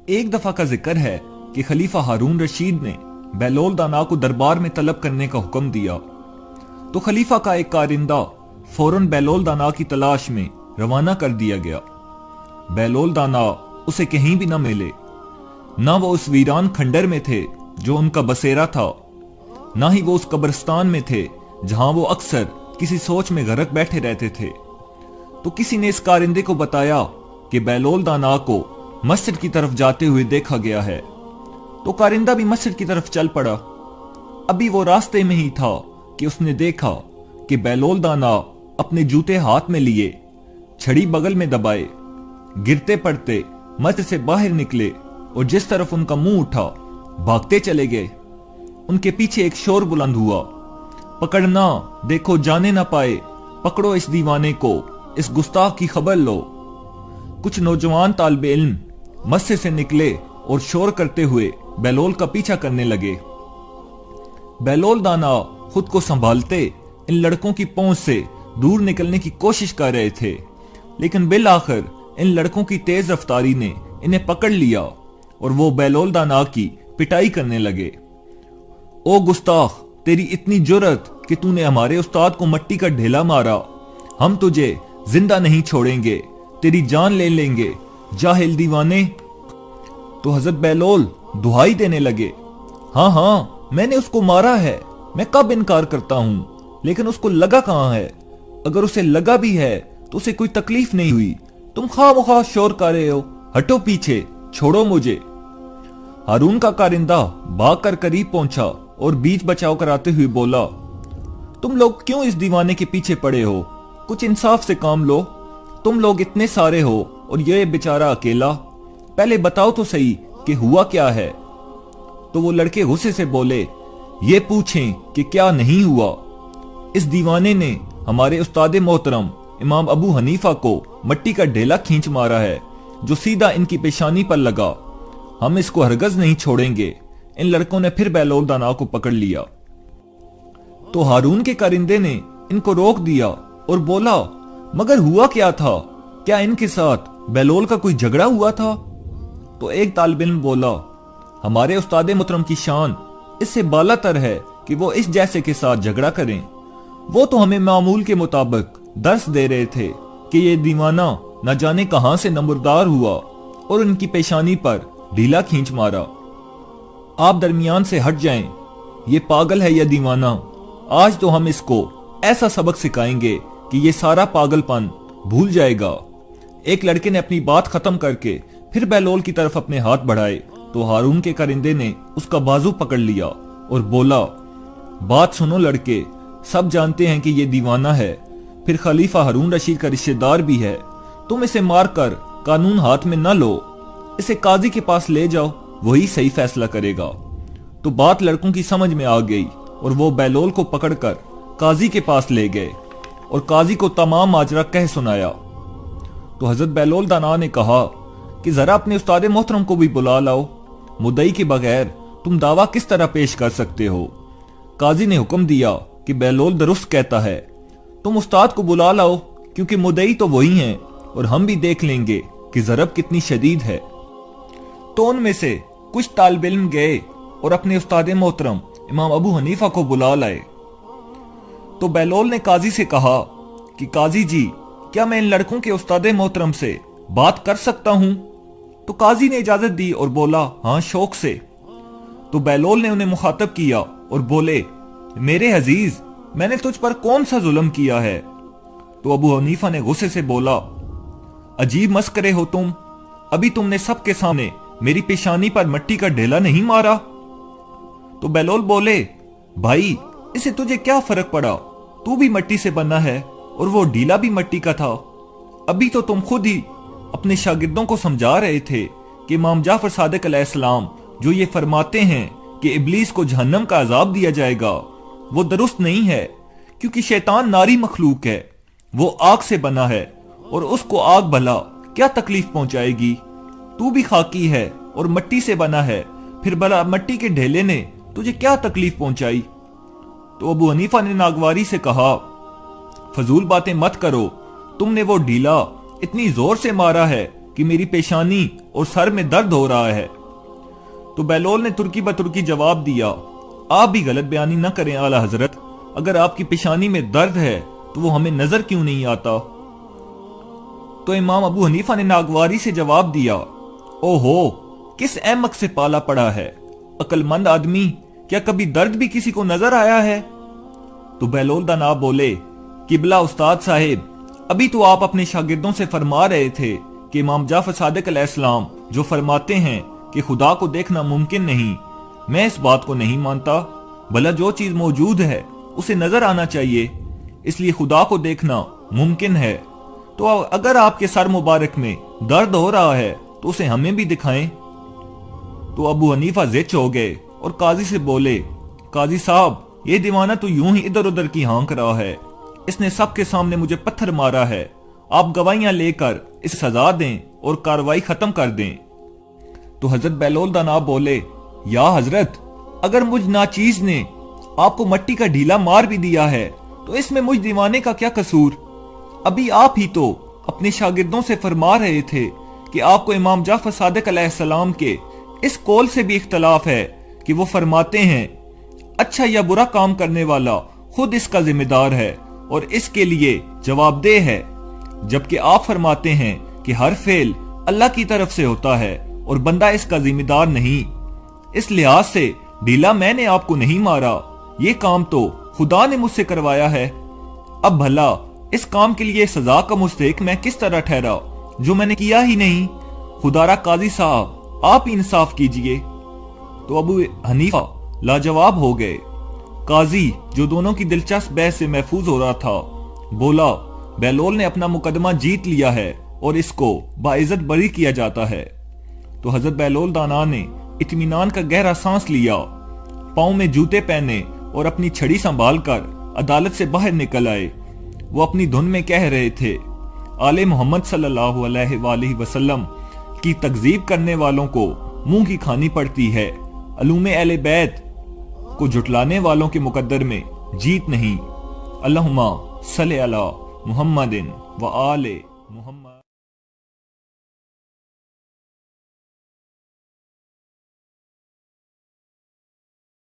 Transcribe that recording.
ایک دفعہ کا ذکر ہے کہ خلیفہ ہارون رشید نے بہلول دانا کو دربار میں طلب کرنے کا حکم دیا تو خلیفہ کا ایک کارندہ فوراً بہلول دانا کی تلاش میں روانہ کر دیا گیا۔ بہلول دانا اسے کہیں بھی نہ ملے، نہ وہ اس ویران کھنڈر میں تھے جو ان کا بسیرا تھا، نہ ہی وہ اس قبرستان میں تھے جہاں وہ اکثر کسی سوچ میں غرق بیٹھے رہتے تھے۔ تو کسی نے اس کارندے کو بتایا کہ بہلول دانا کو مسجد کی طرف جاتے ہوئے دیکھا گیا ہے۔ تو کارندہ بھی مسجد کی طرف چل پڑا۔ ابھی وہ راستے میں ہی تھا کہ اس نے دیکھا کہ بہلول دانا اپنے جوتے ہاتھ میں لیے، چھڑی بغل میں دبائے، گرتے پڑتے مسجد سے باہر نکلے اور جس طرف ان کا منہ اٹھا بھاگتے چلے گئے۔ ان کے پیچھے ایک شور بلند ہوا، پکڑنا، دیکھو جانے نہ پائے، پکڑو اس دیوانے کو، اس گستاخ کی خبر لو۔ کچھ نوجوان طالب علم مسجد سے نکلے اور شور کرتے ہوئے بہلول کا پیچھا کرنے لگے۔ بہلول دانا خود کو سنبھالتے ان لڑکوں کی پہنچ سے دور نکلنے کی کوشش کر رہے تھے، لیکن بالآخر ان لڑکوں کی تیز رفتاری نے انہیں پکڑ لیا اور وہ بہلول دانا کی پٹائی کرنے لگے۔ او گستاخ، تیری اتنی جرت کہ تو نے ہمارے استاد کو مٹی کا ڈھیلا مارا، ہم تجھے زندہ نہیں چھوڑیں گے، تیری جان لے لیں گے، جاہل دیوانے۔ تو حضرت بہلول دہائی دینے لگے، ہاں ہاں میں نے اس کو مارا ہے، میں کب انکار کرتا ہوں، لیکن اس کو لگا کہاں ہے؟ اگر اسے لگا بھی ہے تو اسے کوئی تکلیف نہیں ہوئی، تم خواہ مخواہ شور کر رہے ہو، ہٹو پیچھے، چھوڑو مجھے۔ ہارون کا کارندہ بھاگ کر قریب پہنچا اور بیچ بچاؤ کراتے ہوئے بولا، تم لوگ کیوں اس دیوانے کے پیچھے پڑے ہو؟ کچھ انصاف سے کام لو، تم لوگ اتنے سارے ہو اور یہ بیچارہ اکیلا، پہلے بتاؤ تو صحیح کہ ہوا کیا ہے۔ تو وہ لڑکے غصے سے بولے، یہ پوچھیں کہ کیا نہیں ہوا؟ اس دیوانے نے ہمارے استاد محترم امام ابو حنیفہ کو مٹی کا ڈھیلا کھینچ مارا ہے جو سیدھا ان کی پیشانی پر لگا، ہم اس کو ہرگز نہیں چھوڑیں گے۔ ان لڑکوں نے پھر بہلول دانا کو پکڑ لیا۔ تو ہارون کے کارندے نے ان کو روک دیا اور بولا، مگر ہوا کیا تھا؟ کیا ان کے ساتھ بہلول کا کوئی جھگڑا ہوا تھا؟ تو ایک طالب علم بولا، ہمارے استاد محترم کی شان اس سے بالا تر ہے کہ وہ اس جیسے کے ساتھ جھگڑا کریں، وہ تو ہمیں معمول کے مطابق درس دے رہے تھے کہ یہ دیوانہ نہ جانے کہاں سے نمبردار ہوا اور ان کی پیشانی پر ڈھیلا کھینچ مارا۔ آپ درمیان سے ہٹ جائیں، یہ پاگل ہے یا دیوانہ، آج تو ہم اس کو ایسا سبق سکھائیں گے کہ یہ سارا پاگل پن بھول جائے گا۔ ایک لڑکے نے اپنی بات ختم کر کے پھر بہلول کی طرف اپنے ہاتھ بڑھائے تو ہارون کے کارندے نے اس کا بازو پکڑ لیا اور بولا، بات سنو لڑکے، سب جانتے ہیں کہ یہ دیوانہ ہے، پھر خلیفہ ہارون رشید کا رشتہ دار بھی ہے، تم اسے مار کر قانون ہاتھ میں نہ لو، اسے قاضی کے پاس لے جاؤ، وہی صحیح فیصلہ کرے گا۔ تو بات لڑکوں کی سمجھ میں آ گئی اور وہ بہلول کو پکڑ کر قاضی کے پاس لے گئے اور قاضی کو تمام ماجرا کہہ سنایا۔ تو حضرت بہلول دانا نے کہا کہ ذرا اپنے استاد محترم کو بھی بلا لاؤ، مدعی کے بغیر تم دعویٰ کس طرح پیش کر سکتے ہو؟ قاضی نے حکم دیا کہ بہلول درست کہتا ہے، تم استاد کو بلا لاؤ کیونکہ مدعی تو وہی ہیں اور ہم بھی دیکھ لیں گے کہ ضرب کتنی شدید ہے۔ تو ان میں سے کچھ طالب علم گئے اور اپنے استاد محترم امام ابو حنیفہ کو بلا لائے۔ تو بہلول نے قاضی سے کہا کہ قاضی جی، کیا میں ان لڑکوں کے استاد محترم سے بات کر سکتا ہوں؟ تو قاضی نے اجازت دی اور بولا، ہاں شوق سے۔ تو بہلول نے انہیں مخاطب کیا اور بولے، میرے عزیز، میں نے تجھ پر کون سا ظلم کیا ہے؟ تو ابو حنیفہ نے غصے سے بولا، عجیب مسخرے ہو تم، ابھی تم نے سب کے سامنے میری پیشانی پر مٹی کا ڈھیلا نہیں مارا؟ تو بہلول بولے، بھائی اسے تجھے کیا فرق پڑا، تو بھی مٹی سے بنا ہے اور وہ ڈھیلا بھی مٹی کا تھا۔ ابھی تو تم خود ہی اپنے شاگردوں کو سمجھا رہے تھے کہ امام جعفر صادق علیہ السلام جو یہ فرماتے ہیں کہ ابلیس کو جہنم کا عذاب دیا جائے گا، وہ درست نہیں ہے، کیونکہ شیطان ناری مخلوق ہے، وہ آگ سے بنا ہے اور اس کو آگ بھلا کیا تکلیف پہنچائے گی؟ تو بھی خاکی ہے اور مٹی سے بنا ہے، پھر بھلا مٹی کے ڈھیلے نے تجھے کیا تکلیف پہنچائی؟ تو ابو حنیفہ نے ناگواری سے کہا، فضول باتیں مت کرو، تم نے وہ ڈھیلا اتنی زور سے مارا ہے کہ میری پیشانی اور سر میں درد ہو رہا ہے۔ تو بہلول نے ترکی بترکی جواب دیا، آپ بھی غلط بیانی نہ کریں اعلیٰ حضرت، اگر آپ کی پیشانی میں درد ہے تو وہ ہمیں نظر کیوں نہیں آتا؟ تو امام ابو حنیفہ نے ناگواری سے جواب دیا، او ہو، کس احمق سے پالا پڑا ہے، عقل مند آدمی، کیا کبھی درد بھی کسی کو نظر آیا ہے؟ تو بہلول دانا بولے، قبلہ استاد صاحب، ابھی تو آپ اپنے شاگردوں سے فرما رہے تھے کہ امام جعفر صادق علیہ السلام جو فرماتے ہیں کہ خدا کو دیکھنا ممکن نہیں، میں اس بات کو نہیں مانتا، بھلا جو چیز موجود ہے اسے نظر آنا چاہیے، اس لیے خدا کو دیکھنا ممکن ہے۔ تو اگر آپ کے سر مبارک میں درد ہو رہا ہے تو اسے ہمیں بھی دکھائیں۔ تو ابو حنیفہ زچ ہو گئے اور قاضی سے بولے، قاضی صاحب، یہ دیوانہ تو یوں ہی ادھر ادھر کی ہانک رہا ہے، اس نے سب کے سامنے مجھے پتھر مارا ہے، آپ گواہیاں لے کر اس سزا دیں اور کاروائی ختم کر دیں۔ تو حضرت بہلول دانا بولے، یا حضرت، اگر مجھ ناچیز نے آپ کو مٹی کا ڈھیلا مار بھی دیا ہے تو اس میں مجھ دیوانے کا کیا قصور؟ ابھی آپ ہی تو اپنے شاگردوں سے فرما رہے تھے کہ آپ کو امام جعفر صادق علیہ السلام کے اس قول سے بھی اختلاف ہے کہ وہ فرماتے ہیں اچھا یا برا کام کرنے والا خود اس کا ذمہ دار ہے اور اس کے لیے جواب دہ ہے، جبکہ آپ فرماتے ہیں کہ ہر فعل اللہ کی طرف سے ہوتا ہے اور بندہ اس کا ذمہ دار نہیں۔ اس لحاظ سے ڈھیلا میں نے آپ کو نہیں مارا، یہ کام تو خدا نے مجھ سے کروایا ہے۔ اب بھلا اس کام کے لیے سزا کا مستحق میں کس طرح ٹھہرا جو میں نے کیا ہی نہیں؟ خدارا قاضی صاحب، آپ ہی انصاف کیجئے۔ تو ابو حنیفہ لاجواب ہو گئے۔ قاضی، جو دونوں کی دلچسپ بحث سے محفوظ ہو رہا تھا، بولا، بہلول نے اپنا مقدمہ جیت لیا ہے اور اس کو باعزت بری کیا جاتا ہے۔ تو حضرت بہلول دانا نے اطمینان کا گہرا سانس لیا، پاؤں میں جوتے پہنے اور اپنی چھڑی سنبھال کر عدالت سے باہر نکل آئے۔ وہ اپنی دھن میں کہہ رہے تھے، آل محمد صلی اللہ علیہ وآلہ وسلم کی تکذیب کرنے والوں کو منہ کی کھانی پڑتی ہے، علوم اہل بیت کو جھٹلانے والوں کے مقدر میں جیت نہیں۔ اللہم صلی علی محمد و آل محمد۔